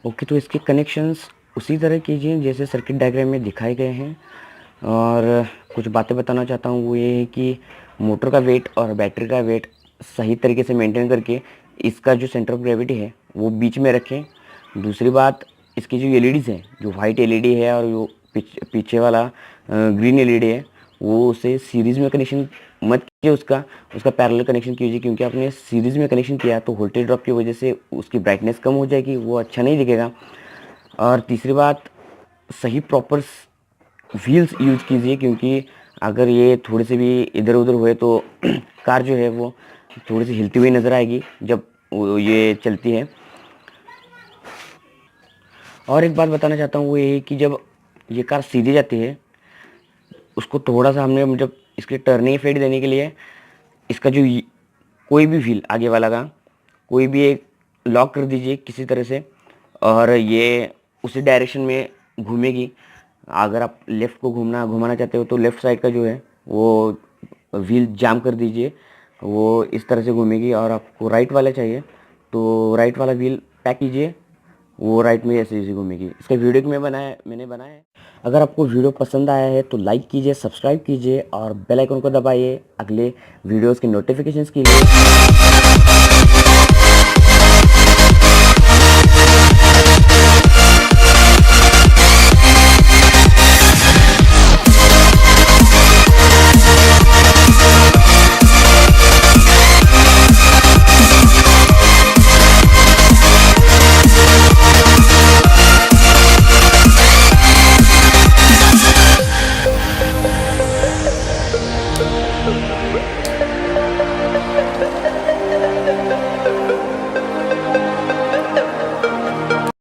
Okay, तो इसके connections उसी तरह कीजिए जैसे सर्किट डायग्राम में दिखाए गए हैं। और कुछ बातें बताना चाहता हूँ वो ये है कि मोटर का वेट और बैटरी का वेट सही तरीके से मेंटेन करके इसका जो सेंटर ऑफ ग्रेविटी है वो बीच में रखें। दूसरी बात, इसकी जो एलईडीज़ हैं, जो वाइट एलईडी है और जो पीछे वाला ग्रीन एलईडी है, वो उसे सीरीज़ में कनेक्शन मत कीजिए, उसका पैरेलल कनेक्शन कीजिए, क्योंकि आपने सीरीज़ में कनेक्शन किया तो वोल्टेज ड्रॉप की वजह से उसकी ब्राइटनेस कम हो जाएगी, वो अच्छा नहीं दिखेगा। और तीसरी बात, सही प्रॉपर व्हील्स यूज़ कीजिए, क्योंकि अगर ये थोड़े से भी इधर उधर हुए तो कार जो है वो थोड़ी सी हिलती हुई नज़र आएगी जब ये चलती है। और एक बात बताना चाहता हूँ वो ये है कि जब ये कार सीधी जाती है, उसको थोड़ा सा हमने जब इसके टर्निंग फेट देने के लिए इसका जो कोई भी व्हील आगे वाला का कोई भी एक लॉक कर दीजिए किसी तरह से, और ये उसी डायरेक्शन में घूमेगी। अगर आप लेफ़्ट को घुमाना चाहते हो तो लेफ़्ट साइड का जो है वो व्हील जाम कर दीजिए, वो इस तरह से घूमेगी। और आपको राइट वाला चाहिए तो राइट वाला व्हील पैक कीजिए, वो राइट में ऐसे ऐसे घूमेगी। इसका वीडियो मैंने बनाया है। अगर आपको वीडियो पसंद आया है तो लाइक कीजिए, सब्सक्राइब कीजिए और बेल आइकन को दबाइए अगले वीडियोस के नोटिफिकेशंस के लिए।